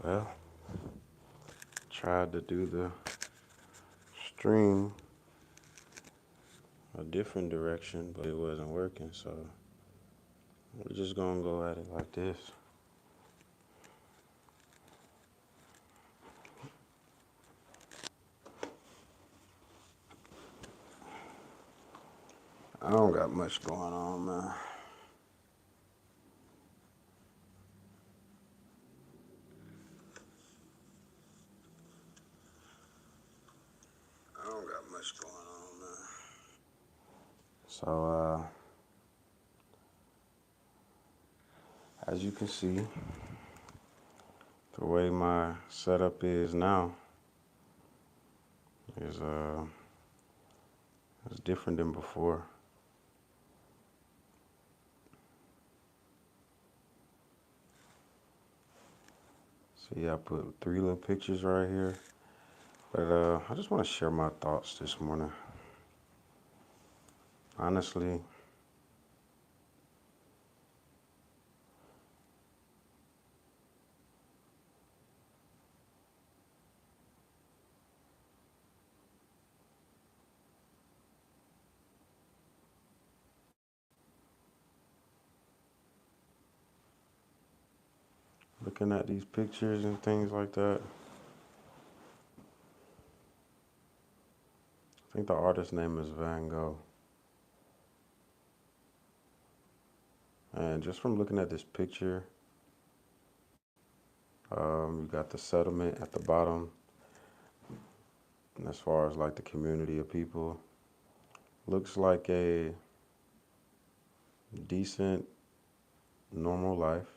Well, tried to do the stream a different direction, but it wasn't working, so we're just gonna go at it like this. I don't got much going on, man. I don't got much going on, man. So, as you can see, the way my setup is now is different than before. See, I put three little pictures right here, but I just want to share my thoughts this morning. Honestly, looking at these pictures and things like that, I think the artist's name is Van Gogh. And just from looking at this picture, you got the settlement at the bottom. And as far as like the community of people, looks like a decent, normal life.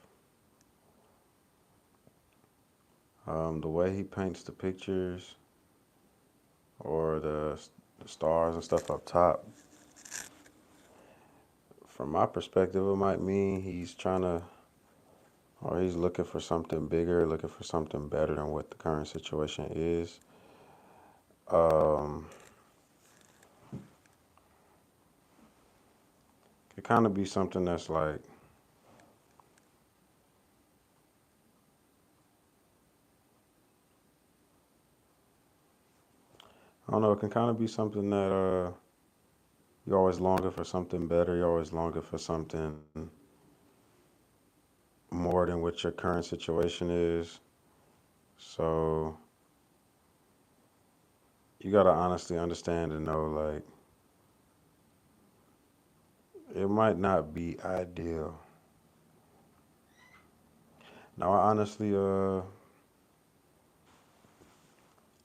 The way he paints the pictures or the stars and stuff up top, from my perspective, it might mean he's trying to, or he's looking for something bigger, looking for something better than what the current situation is. Um, it kind of be something that's like, I don't know, it can kind of be something that you're always longing for something better, you're always longing for something more than what your current situation is. So you gotta honestly understand and know like it might not be ideal. Now I honestly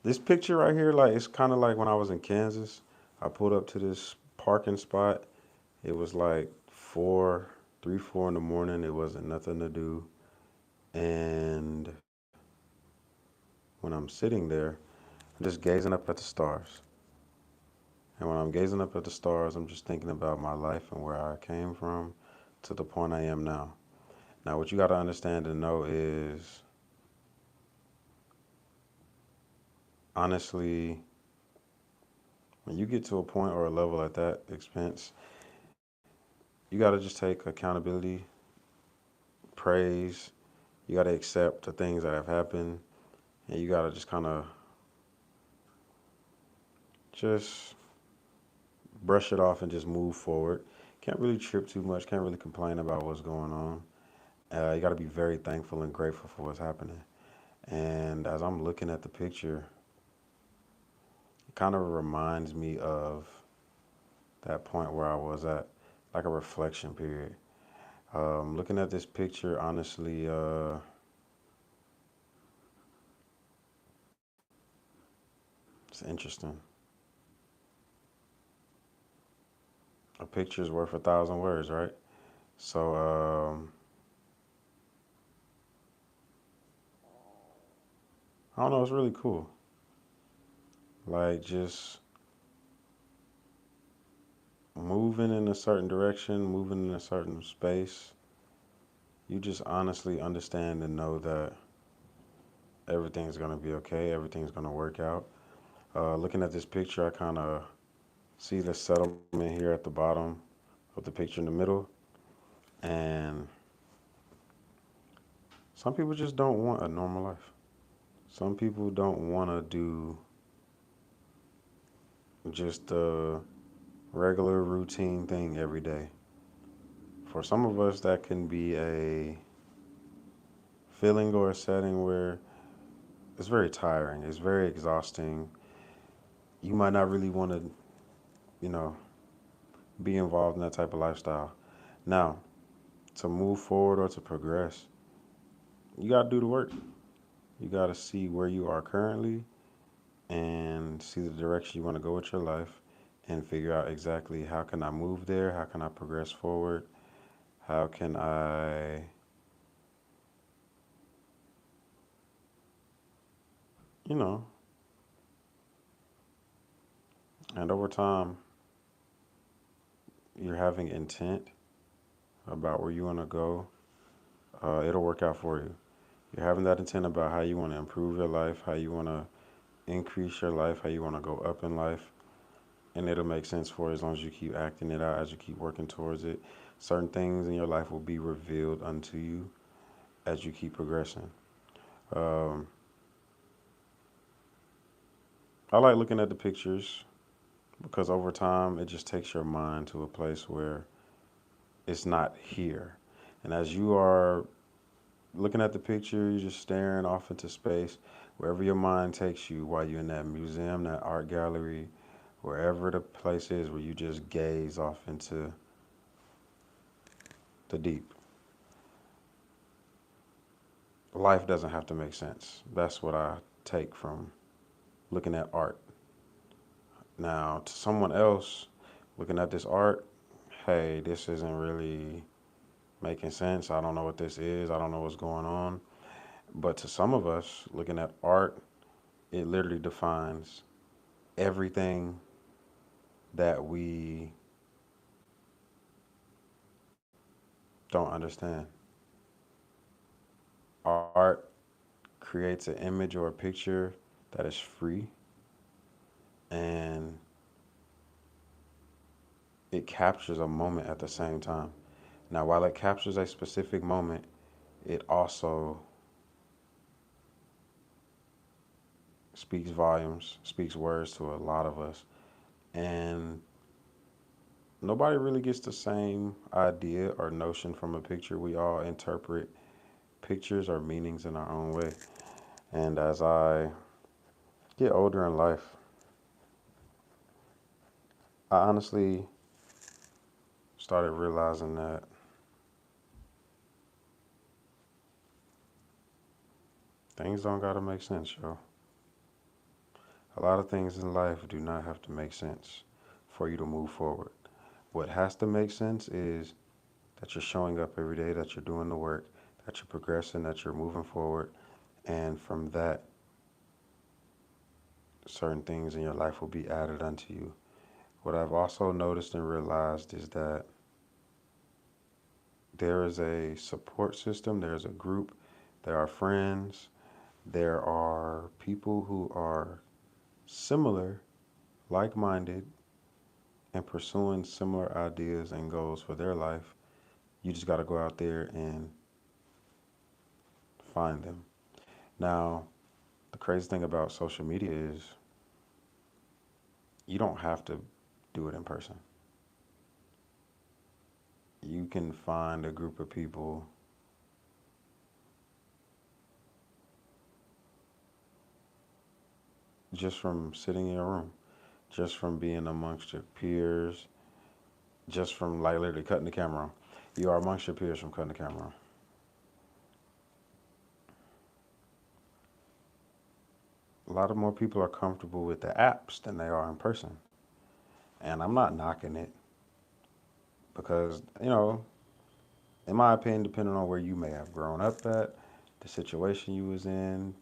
this picture right here, like it's kinda like when I was in Kansas. I pulled up to this parking spot. It was like 4 in the morning. It wasn't nothing to do. And when I'm sitting there, I'm just gazing up at the stars. And when I'm gazing up at the stars, I'm just thinking about my life and where I came from to the point I am now. Now, what you got to understand and know is, honestly, when you get to a point or a level at that expense, you got to just take accountability, praise. You got to accept the things that have happened, and you got to just kind of just brush it off and just move forward. Can't really trip too much. Can't really complain about what's going on. You got to be very thankful and grateful for what's happening. And as I'm looking at the picture, it kind of reminds me of that point where I was at, like a reflection period. Looking at this picture, honestly, it's interesting. A picture's worth 1,000 words, right? So, I don't know, it's really cool. Like, just moving in a certain direction, moving in a certain space, you just honestly understand and know that everything's gonna be okay, everything's gonna work out. Looking at this picture, I kind of see the settlement here at the bottom of the picture in the middle. And Some people just don't want a normal life. Some people don't want to do just a regular routine thing every day. For some of us, that can be a feeling or a setting where it's very tiring, it's very exhausting. You might not really want to, you know, be involved in that type of lifestyle. Now, to move forward or to progress, you got to do the work. You got to see where you are currently and see the direction you want to go with your life and figure out exactly how can I move there? How can I progress forward? How can I, you know, and over time, you're having intent about where you want to go, it'll work out for you. You're having that intent about how you want to improve your life, how you want to increase your life, how you want to go up in life, and it'll make sense for you as long as you keep acting it out, as you keep working towards it. Certain things in your life will be revealed unto you as you keep progressing. Um, I like looking at the pictures because over time it just takes your mind to a place where it's not here. And as you are looking at the picture, you're just staring off into space, wherever your mind takes you while you're in that museum, that art gallery, wherever the place is where you just gaze off into the deep. Life doesn't have to make sense. That's what I take from looking at art. Now, to someone else looking at this art, hey, this isn't really making sense. I don't know what this is. I don't know what's going on. But to some of us looking at art, it literally defines everything that we don't understand. Art creates an image or a picture that is free and it captures a moment at the same time. Now, while it captures a specific moment, it also speaks volumes, speaks words to a lot of us. And nobody really gets the same idea or notion from a picture. We all interpret pictures or meanings in our own way. And as I get older in life, I honestly started realizing that things don't gotta make sense, yo. A lot of things in life do not have to make sense for you to move forward. What has to make sense is that you're showing up every day, that you're doing the work, that you're progressing, that you're moving forward. And from that, certain things in your life will be added unto you. What I've also noticed and realized is that there is a support system, there's a group, there are friends, there are people who are similar, like minded, and pursuing similar ideas and goals for their life. You just got to go out there and find them. Now, the crazy thing about social media is you don't have to do it in person. You can find a group of people just from sitting in your room, just from being amongst your peers, just from like literally cutting the camera on. You are amongst your peers from cutting the camera on. A lot of more people are comfortable with the apps than they are in person. And I'm not knocking it because, in my opinion, depending on where you may have grown up at, the situation you was in,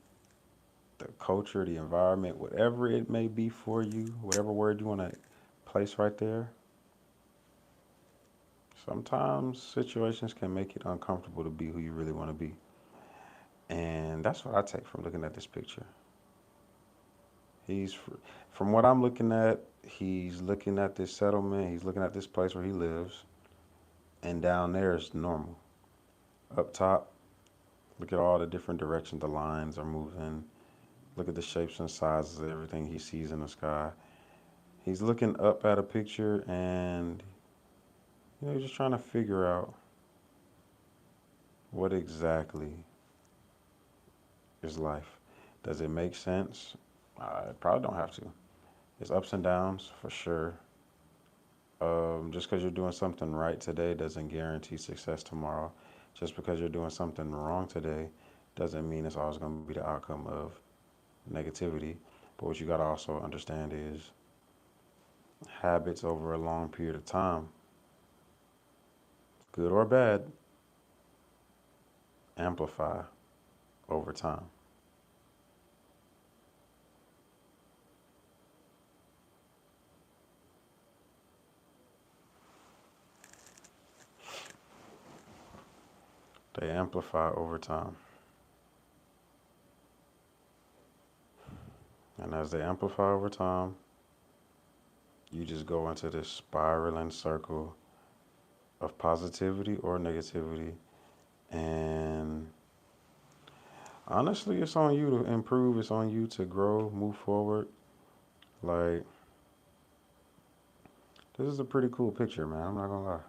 the culture, the environment, whatever it may be for you, whatever word you want to place right there, sometimes situations can make it uncomfortable to be who you really want to be. And that's what I take from looking at this picture. He's, from what I'm looking at, he's looking at this settlement, he's looking at this place where he lives, and down there is normal. Up top, Look at all the different directions the lines are moving. Look at the shapes and sizes of everything he sees in the sky. He's looking up at a picture and, he's just trying to figure out what exactly is life. Does it make sense? It probably don't have to. It's ups and downs for sure. Just because you're doing something right today doesn't guarantee success tomorrow. Just because you're doing something wrong today doesn't mean it's always going to be the outcome of negativity. But what you got to also understand is habits over a long period of time, good or bad, amplify over time. They amplify over time. And as they amplify over time, you just go into this spiraling circle of positivity or negativity. And honestly, it's on you to improve, it's on you to grow, move forward. Like, this is a pretty cool picture, man. I'm not gonna lie.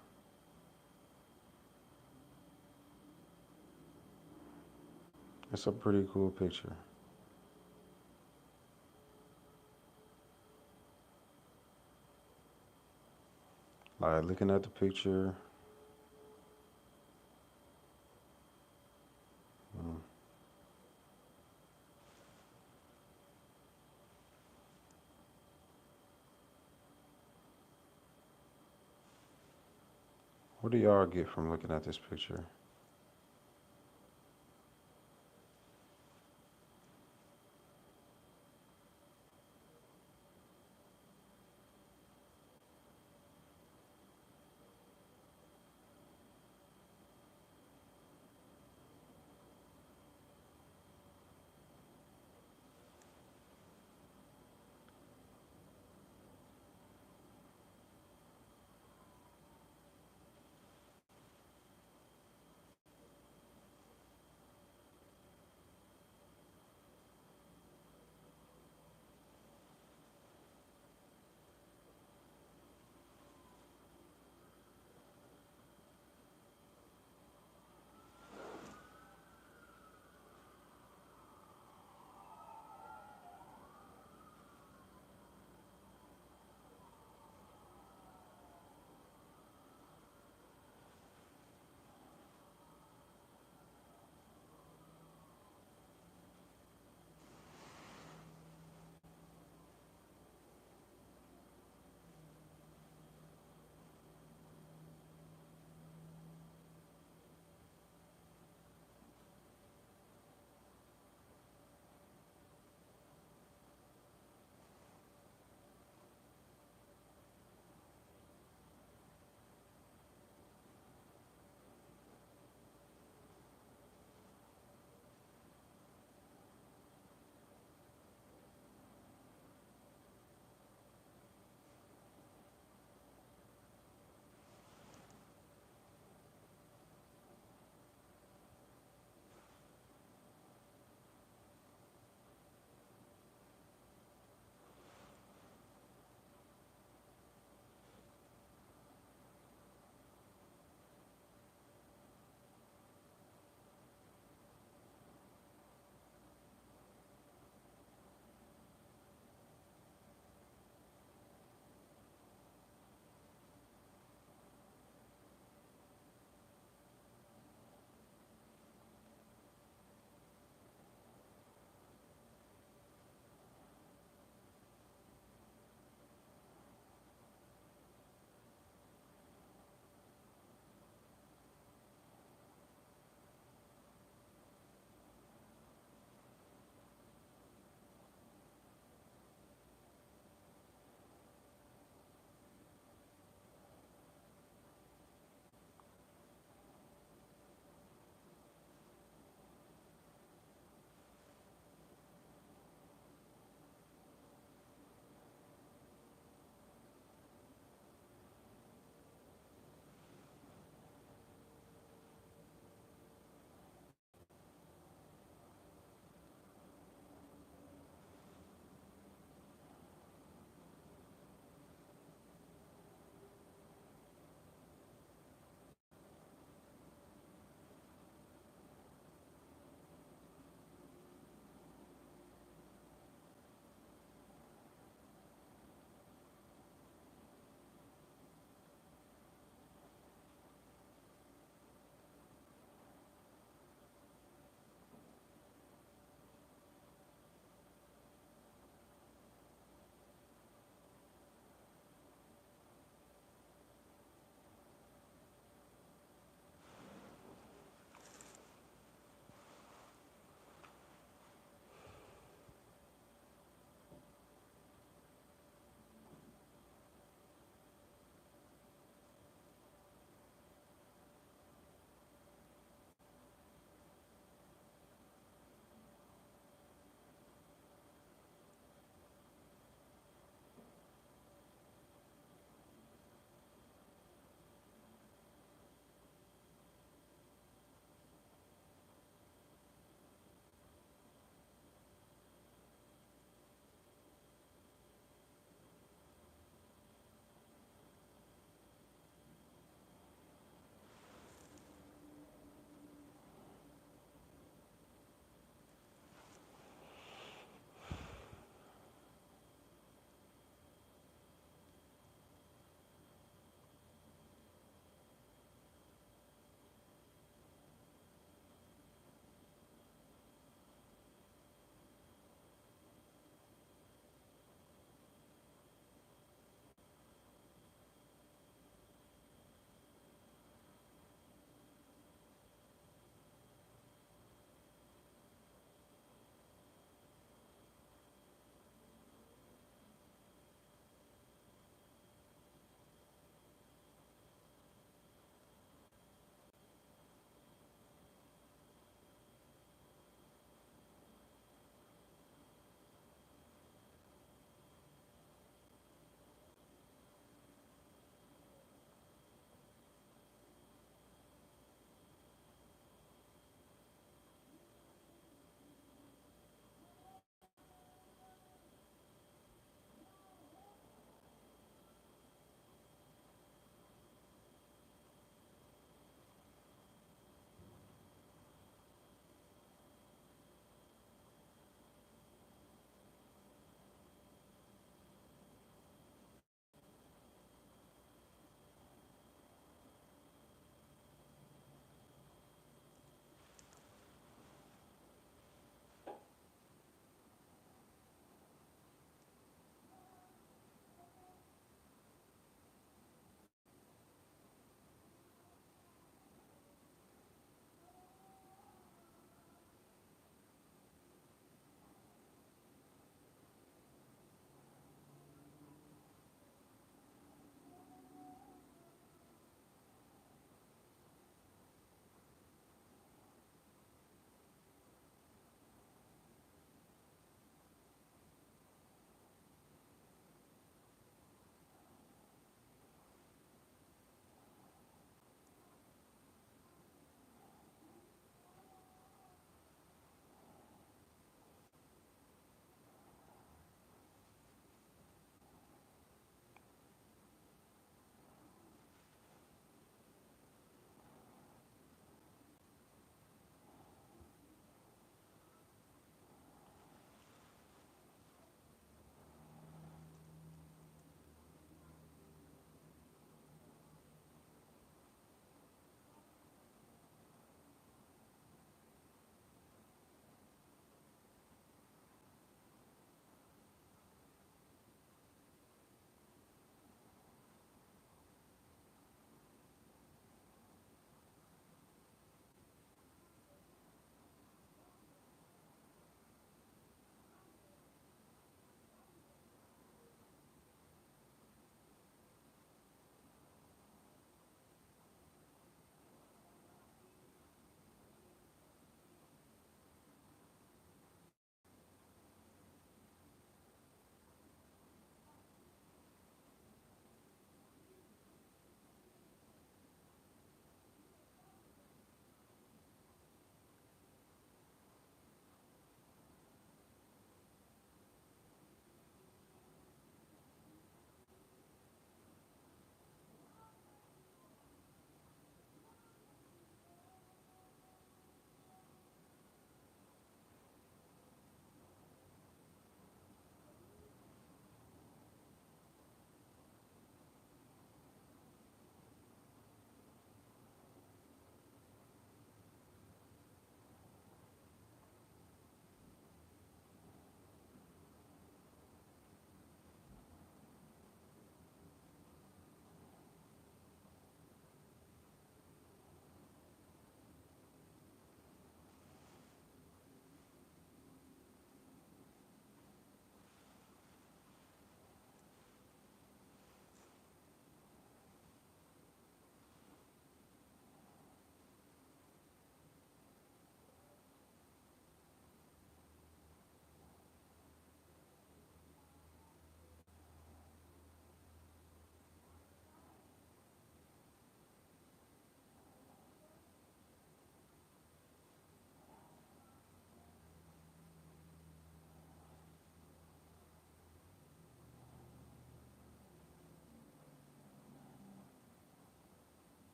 It's a pretty cool picture. Like, looking at the picture, mm, what do y'all get from looking at this picture?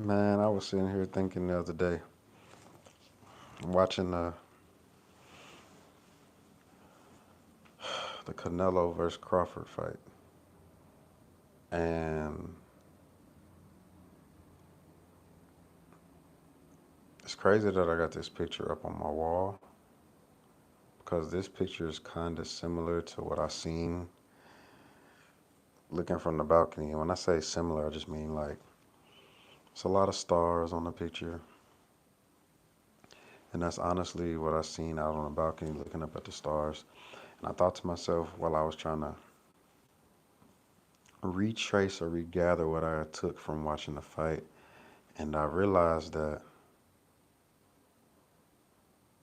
Man, I was sitting here thinking the other day, watching the Canelo versus Crawford fight, and it's crazy that I got this picture up on my wall because this picture is kind of similar to what I seen looking from the balcony. And when I say similar, I just mean like it's a lot of stars on the picture, and that's honestly what I seen out on the balcony looking up at the stars. And I thought to myself while I was trying to retrace or regather what I took from watching the fight, and I realized that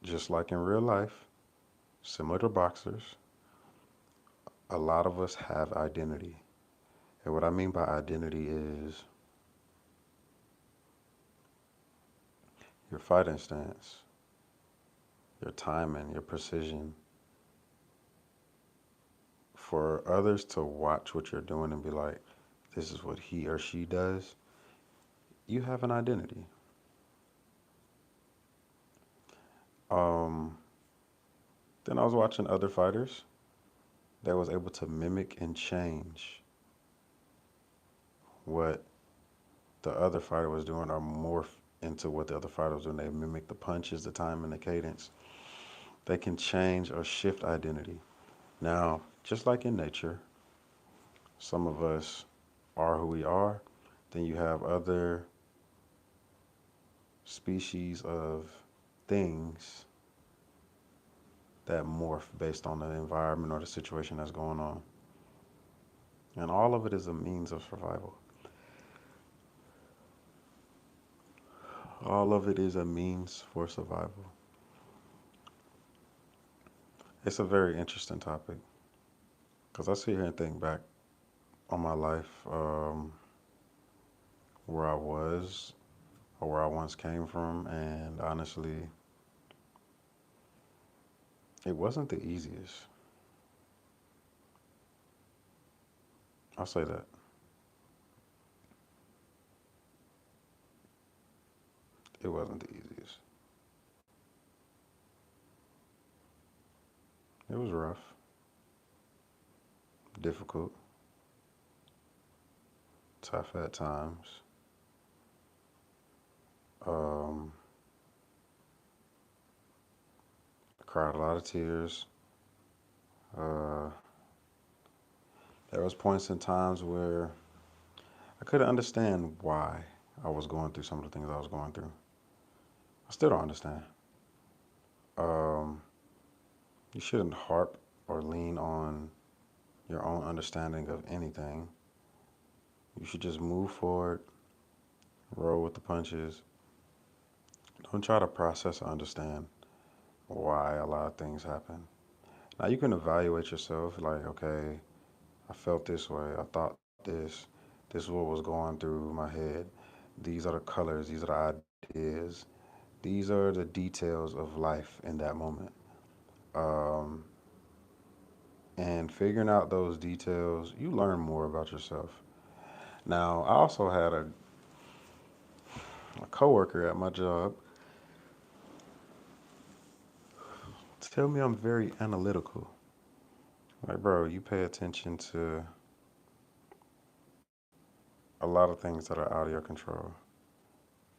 just like in real life, similar to boxers, a lot of us have identity. And what I mean by identity is your fighting stance, your timing, your precision. For others to watch what you're doing and be like, this is what he or she does, you have an identity. Um, then I was watching other fighters that was able to mimic and change what the other fighter was doing or morph into what the other fighter was doing. They mimic the punches, the time, and the cadence. They can change or shift identity. Now, just like in nature, some of us are who we are. Then you have other species of things that morph based on the environment or the situation that's going on. And all of it is a means of survival. All of it is a means for survival. It's a very interesting topic because I sit here and think back on my life, where I was or where I once came from, and honestly, it wasn't the easiest. I'll say that. It wasn't the easiest. It was rough, difficult, tough at times. Um, I cried a lot of tears. Uh, there was points in times where I couldn't understand why I was going through some of the things I was going through. I still don't understand. Um, you shouldn't harp or lean on your own understanding of anything. You should just move forward, roll with the punches. Don't try to process or understand why a lot of things happen. Now you can evaluate yourself like, okay, I felt this way, I thought this is what was going through my head. These are the colors, these are the ideas, these are the details of life in that moment. Um, and figuring out those details, you learn more about yourself. Now, I also had a coworker at my job tell me I'm very analytical. Like, bro, you pay attention to a lot of things that are out of your control.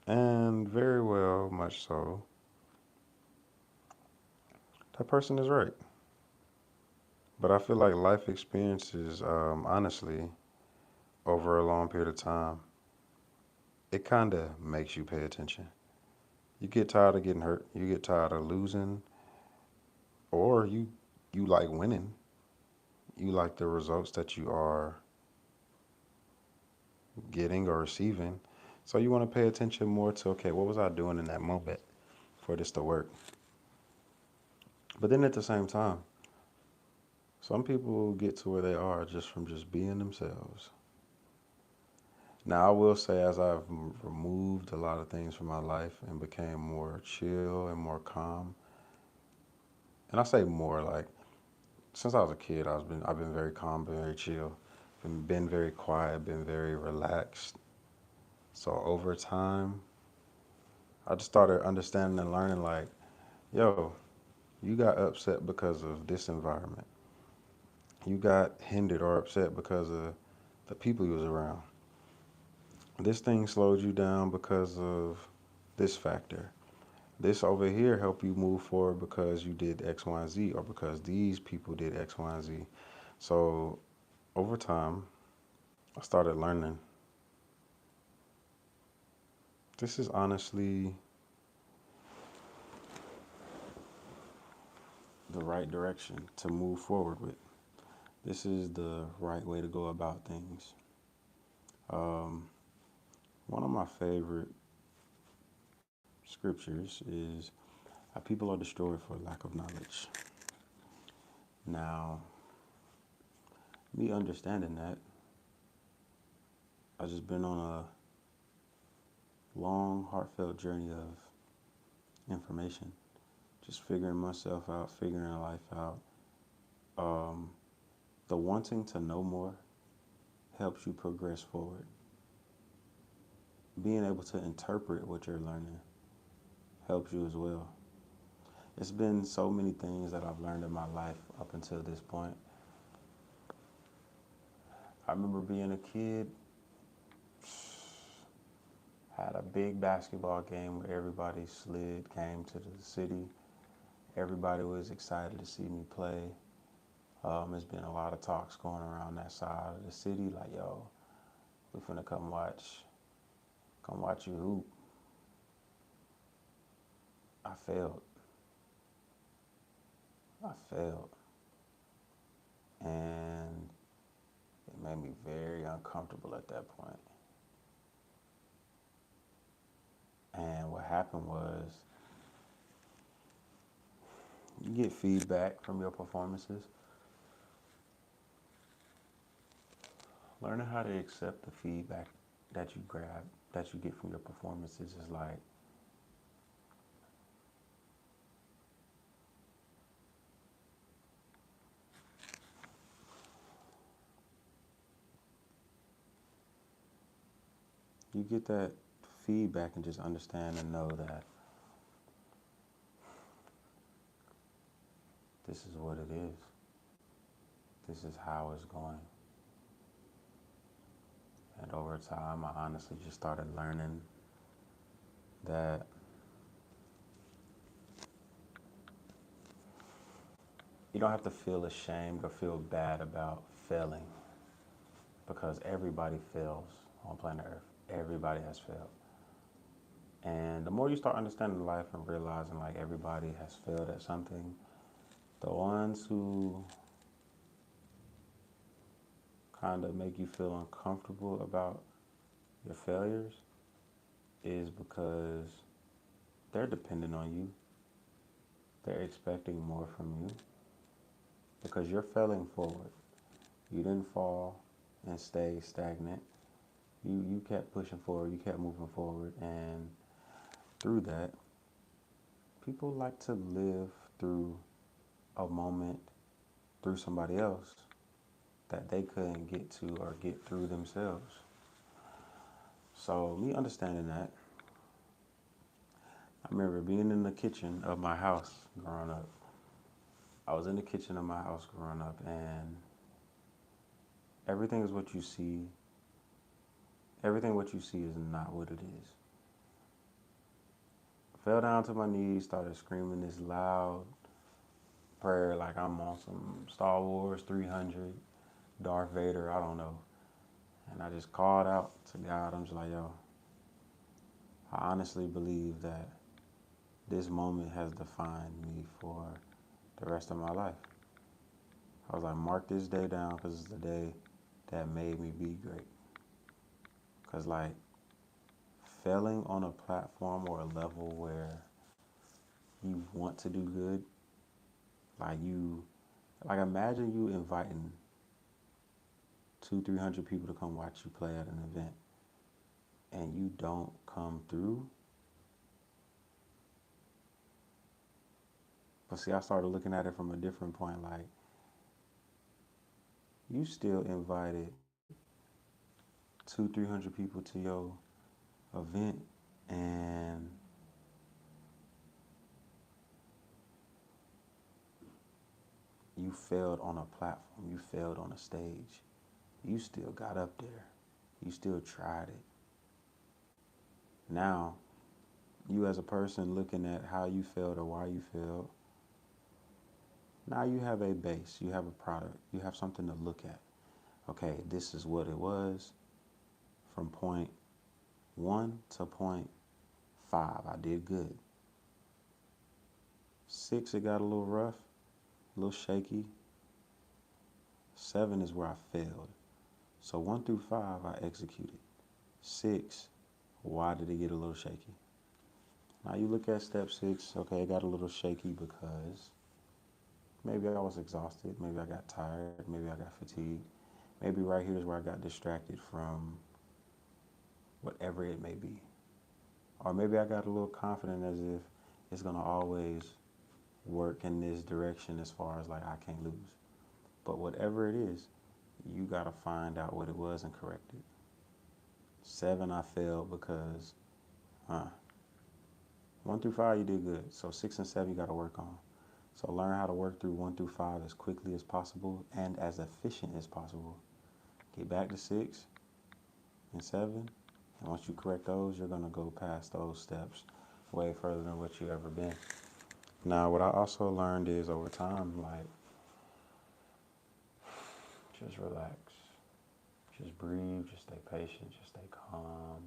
And very well, much so, that person is right. But I feel like life experiences, honestly, over a long period of time, it kind of makes you pay attention. You get tired of getting hurt. You get tired of losing, or you like winning. You like the results that you are getting or receiving. So you want to pay attention more to, okay, what was I doing in that moment for this to work? But then at the same time, some people get to where they are just from just being themselves. Now, I will say, as I've removed a lot of things from my life and became more chill and more calm, and I say more like since I was a kid, I've been very calm, been very chill, been very quiet, been very relaxed. So over time, I just started understanding and learning like, yo, you got upset because of this environment. You got hindered or upset because of the people you was around. This thing slowed you down because of this factor. This over here helped you move forward because you did X, Y, and Z, or because these people did X, Y, and Z. So over time, I started learning. This is honestly the right direction to move forward with. This is the right way to go about things. Um, One of my favorite scriptures is people are destroyed for lack of knowledge. Now, me understanding that, I've just been on a long, heartfelt journey of information, just figuring myself out, figuring life out. Um, the wanting to know more helps you progress forward. Being able to interpret what you're learning helps you as well. It's been so many things that I've learned in my life up until this point. I remember being a kid, had a big basketball game where everybody slid, came to the city. Everybody was excited to see me play. There's been a lot of talks going around that side of the city, like, yo, we finna come watch you hoop. I failed. I failed. And it made me very uncomfortable at that point. And what happened was, you get feedback from your performances. Learning how to accept the feedback that you grab, that you get from your performances is like, you get that feedback and just understand and know that this is what it is. This is how it's going. And over time, I honestly just started learning that you don't have to feel ashamed or feel bad about failing because everybody fails on planet Earth. Everybody has failed. And the more you start understanding life and realizing like everybody has failed at something, the ones who kind of make you feel uncomfortable about your failures is because they're dependent on you. They're expecting more from you because you're failing forward. You didn't fall and stay stagnant. You kept pushing forward, you kept moving forward, and through that, people like to live through a moment through somebody else that they couldn't get to or get through themselves. So, me understanding that, I remember being in the kitchen of my house growing up. I was in the kitchen of my house growing up, and everything is what you see. Everything what you see is not what it is. I fell down to my knees, started screaming this loud prayer like I'm on some Star Wars 300, Darth Vader, I don't know. And I just called out to God. I'm just like, yo, I honestly believe that this moment has defined me for the rest of my life. I was like, mark this day down because it's the day that made me be great. Because, like, failing on a platform or a level where you want to do good, like imagine you inviting 300 people to come watch you play at an event and you don't come through. But see, I started looking at it from a different point. Like, you still invited 300 people to your event and you failed on a platform, you failed on a stage, you still got up there. You still tried it. Now, you as a person looking at how you failed or why you failed, now you have a base, you have a product, you have something to look at. Okay, this is what it was from point 1 to point 5. I did good. 6, it got a little rough, a little shaky. 7 is where I failed. So 1 through 5, I executed. 6, why did it get a little shaky? Now you look at step 6, okay, it got a little shaky because maybe I was exhausted, maybe I got tired, maybe I got fatigued. Maybe right here is where I got distracted from whatever it may be. Or maybe I got a little confident as if it's gonna always work in this direction as far as like I can't lose. But whatever it is, you gotta find out what it was and correct it. 7, I failed because 1 through 5, you did good. So 6 and 7, you gotta work on. So learn how to work through 1 through 5 as quickly as possible and as efficient as possible. Get back to 6 and 7, and once you correct those, you're gonna go past those steps way further than what you ever been. Now, what I also learned is over time, like, just relax, just breathe, just stay patient, just stay calm.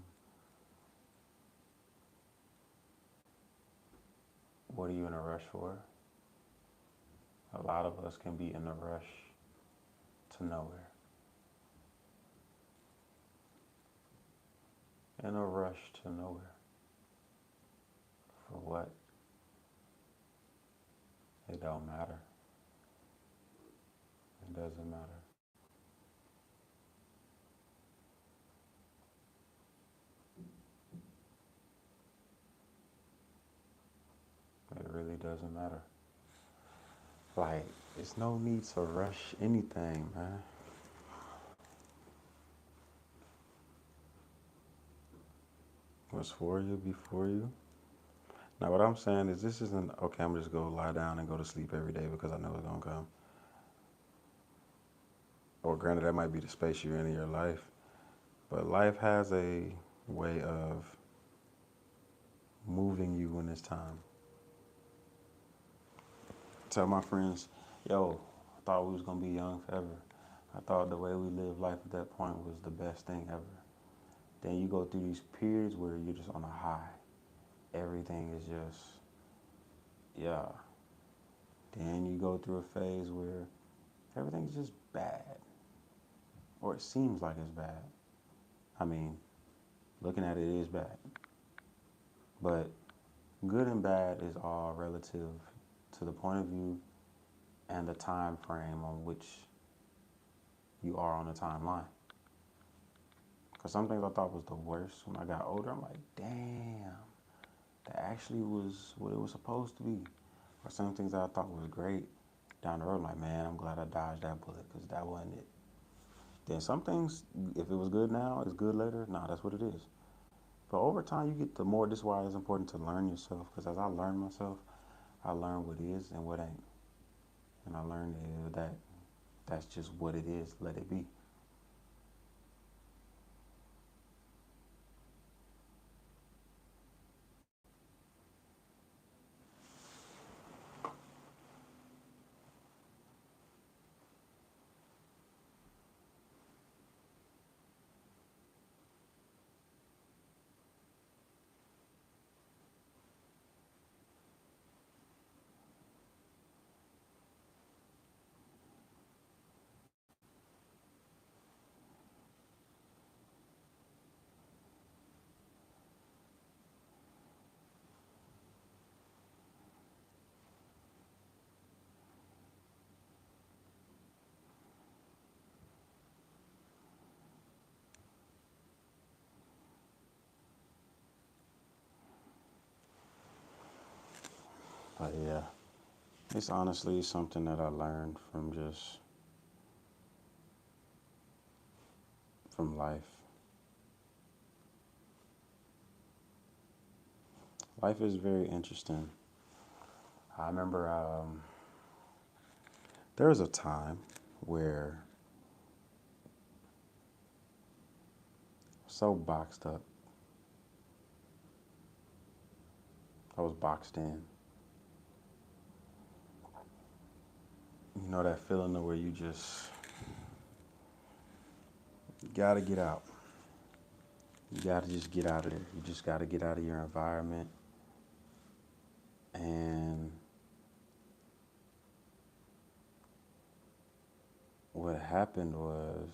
What are you in a rush for? A lot of us can be in a rush to nowhere. In a rush to nowhere. For what? It don't matter. It doesn't matter. It really doesn't matter. Like, there's no need to rush anything, man. What's for you, before you. Now, what I'm saying is this isn't, okay, I'm just going to lie down and go to sleep every day because I know it's going to come. Or granted, that might be the space you're in your life. But life has a way of moving you when it's time. Tell my friends, yo, I thought we was going to be young forever. I thought the way we lived life at that point was the best thing ever. Then you go through these periods where you're just on a high. Everything is just, yeah. Then you go through a phase where everything's just bad. Or it seems like it's bad. I mean, looking at it, it is bad. But good and bad is all relative to the point of view and the time frame on which you are on the timeline. Because some things I thought was the worst when I got older, I'm like, damn, that actually was what it was supposed to be. Or some things that I thought was great down the road, I'm like, man, I'm glad I dodged that bullet because that wasn't it. Then some things, if it was good now, it's good later. Nah, that's what it is. But over time, you get the more, this is why it's important to learn yourself. Because as I learn myself, I learn what is and what ain't. And I learned that that's just what it is. Let it be. But yeah, it's honestly something that I learned from just, from life. Life is very interesting. I remember there was a time where so boxed up. I was boxed in. You know that feeling of where you just gotta get out. You gotta just get out of there. You just gotta get out of your environment. And what happened was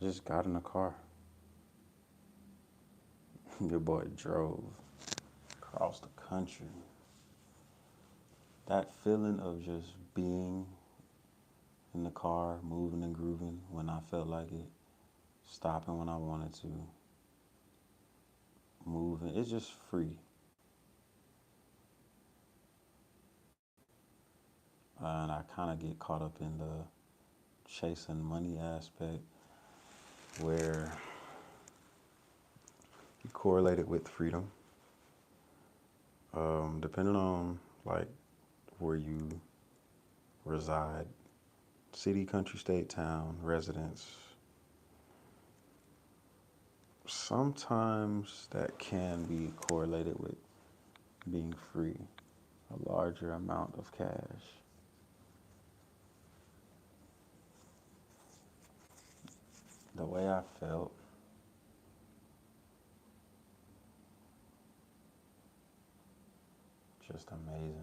I just got in the car. Your boy drove across the country. That feeling of just being in the car, moving and grooving when I felt like it, stopping when I wanted to, moving, it's just free. And I kind of get caught up in the chasing money aspect where you correlate it with freedom. Depending on like where you reside, city, country, state, town, residence, sometimes that can be correlated with being free, a larger amount of cash. The way I felt, just amazing.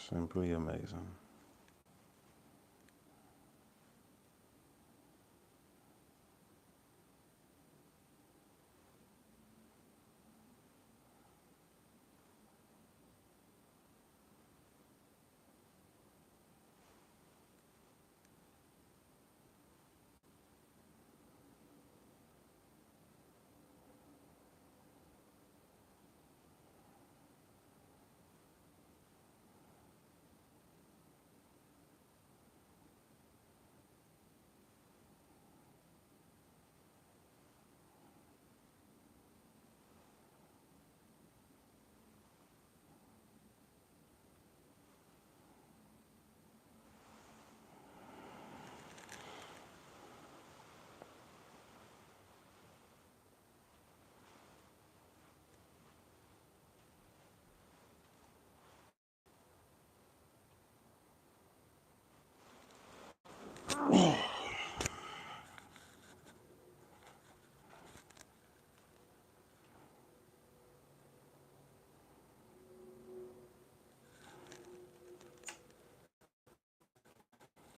Simply amazing.